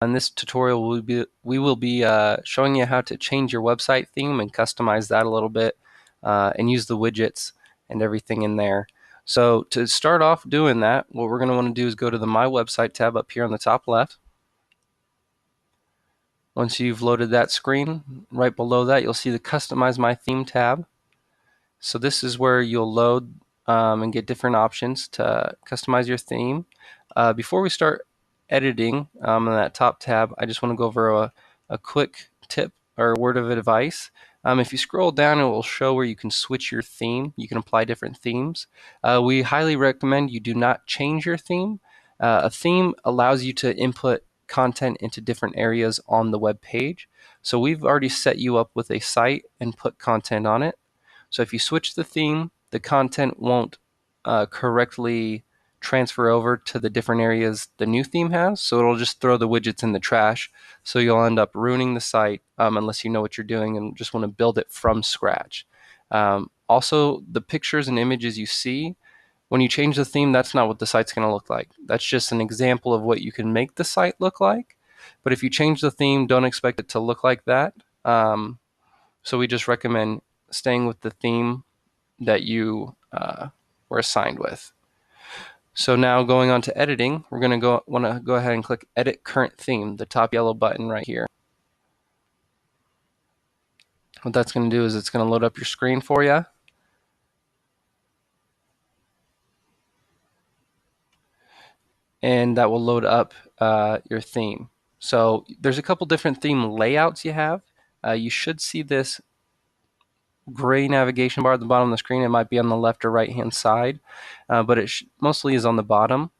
In this tutorial, we will be showing you how to change your website theme and customize that a little bit and use the widgets and everything in there. So to start off doing that, what we're going to want to do is go to the My Website tab up here on the top left. Once you've loaded that screen, right below that you'll see the Customize My Theme tab. So this is where you'll load and get different options to customize your theme. Before we start editing in that top tab, I just want to go over a quick tip or word of advice. If you scroll down, it will show where you can switch your theme. You can apply different themes. We highly recommend you do not change your theme. A theme allows you to input content into different areas on the web page. So we've already set you up with a site and put content on it. So if you switch the theme, the content won't correctly transfer over to the different areas the new theme has. So it'll just throw the widgets in the trash. So you'll end up ruining the site unless you know what you're doing and just want to build it from scratch. Also, the pictures and images you see, when you change the theme, that's not what the site's going to look like. That's just an example of what you can make the site look like. But if you change the theme, don't expect it to look like that. So we just recommend staying with the theme that you were assigned with. So now going on to editing, we're going to want to go ahead and click Edit Current Theme, the top yellow button right here. What that's going to do is it's going to load up your screen for you. And that will load up your theme. So there's a couple different theme layouts you have. You should see this gray navigation bar at the bottom of the screen. It might be on the left or right hand side, but it mostly is on the bottom.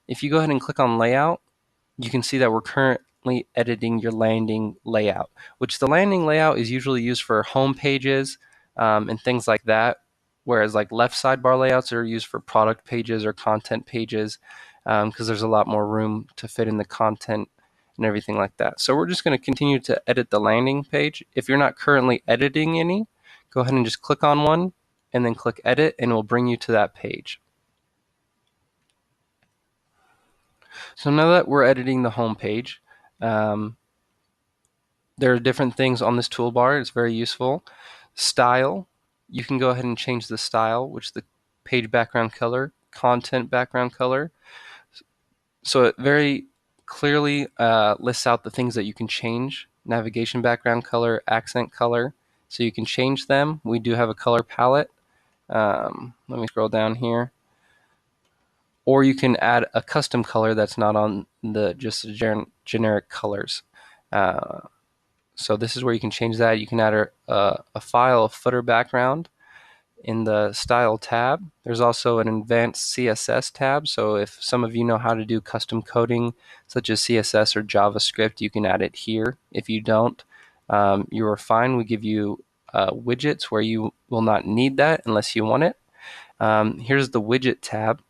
If you go ahead and click on layout, you can see that we're currently editing your landing layout, which the landing layout is usually used for home pages and things like that, whereas like left sidebar layouts are used for product pages or content pages because there's a lot more room to fit in the content and everything like that. So we're just going to continue to edit the landing page. If you're not currently editing any, go ahead and just click on one and then click edit and it will bring you to that page. So now that we're editing the home page, there are different things on this toolbar. It's very useful. Style, you can go ahead and change the style, which the page background color, content background color. So it very clearly lists out the things that you can change. Navigation background color, accent color. So you can change them. We do have a color palette. Let me scroll down here. Or you can add a custom color that's not on the just generic colors. So this is where you can change that. You can add a file, a footer background in the style tab. There's also an advanced CSS tab. So if some of you know how to do custom coding such as CSS or JavaScript, you can add it here. If you don't, you are fine. We give you widgets where you will not need that unless you want it. Here's the widget tab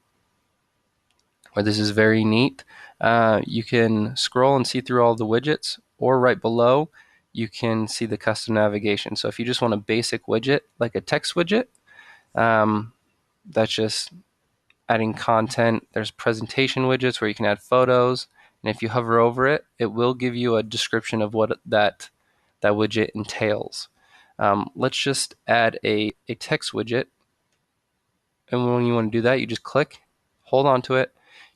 where this is very neat. You can scroll and see through all the widgets, or right below you can see the custom navigation. So if you just want a basic widget like a text widget, that's just adding content. There's presentation widgets where you can add photos, and if you hover over it, it will give you a description of what that widget entails. Let's just add a text widget, and when you want to do that, you just click, hold on to it,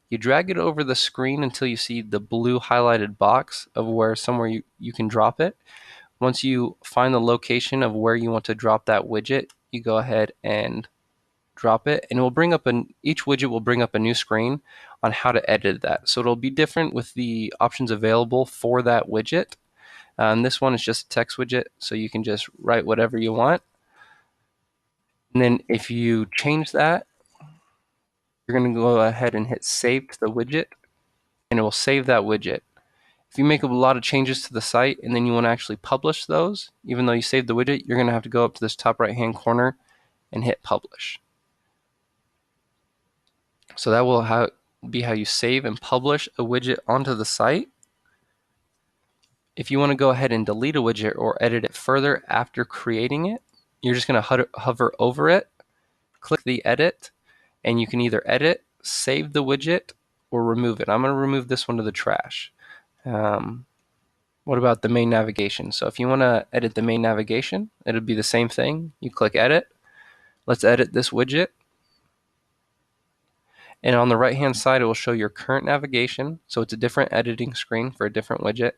you drag it over the screen until you see the blue highlighted box of where somewhere you can drop it. Once you find the location of where you want to drop that widget, you go ahead and drop it, and it will bring up each widget will bring up a new screen on how to edit that. So it'll be different with the options available for that widget. This one is just a text widget, so you can just write whatever you want. And then if you change that, you're going to go ahead and hit save to the widget, and it will save that widget. If you make a lot of changes to the site and then you want to actually publish those, even though you saved the widget, you're going to have to go up to this top right hand corner and hit publish. So that will be how you save and publish a widget onto the site. If you want to go ahead and delete a widget or edit it further after creating it, you're just going to hover over it, click the edit, and you can either edit, save the widget, or remove it. I'm going to remove this one to the trash. What about the main navigation? So if you want to edit the main navigation, it'll be the same thing. You click edit. Let's edit this widget. And on the right hand side, it will show your current navigation. So it's a different editing screen for a different widget.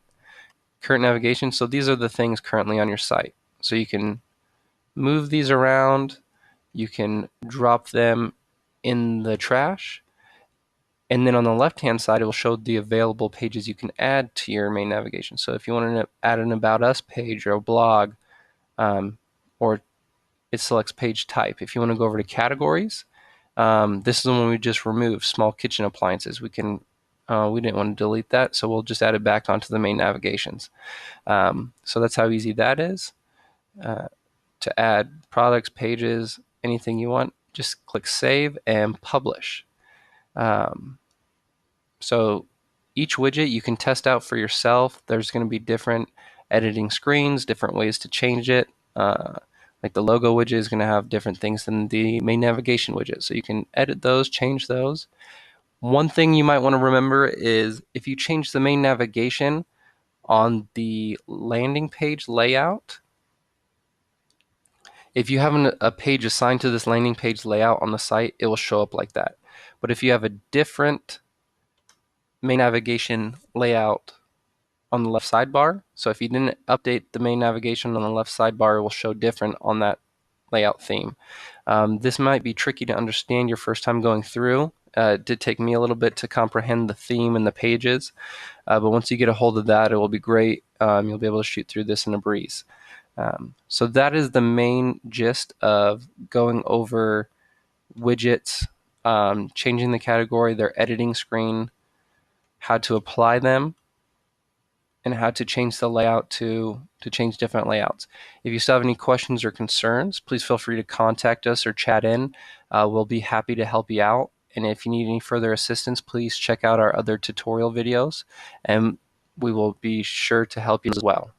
Current navigation. So these are the things currently on your site. So you can move these around. You can drop them in the trash. And then on the left-hand side, it will show the available pages you can add to your main navigation. So if you want to add an About Us page or a blog, or it selects page type. If you want to go over to categories, this is the one we just removed, small kitchen appliances. We didn't want to delete that, so we'll just add it back onto the main navigations. So that's how easy that is. To add products, pages, anything you want, just click Save and Publish. So each widget you can test out for yourself. There's going to be different editing screens, different ways to change it. Like the logo widget is going to have different things than the main navigation widget. So you can edit those, change those. One thing you might want to remember is if you change the main navigation on the landing page layout, if you have a page assigned to this landing page layout on the site, it will show up like that. But if you have a different main navigation layout on the left sidebar, so if you didn't update the main navigation on the left sidebar, it will show different on that layout theme. This might be tricky to understand your first time going through. It did take me a little bit to comprehend the theme and the pages, but once you get a hold of that, it will be great. You'll be able to shoot through this in a breeze. So that is the main gist of going over widgets, changing the category, their editing screen, how to apply them, and how to change the layout to change different layouts. If you still have any questions or concerns, please feel free to contact us or chat in. We'll be happy to help you out. And if you need any further assistance, please check out our other tutorial videos, and we will be sure to help you as well.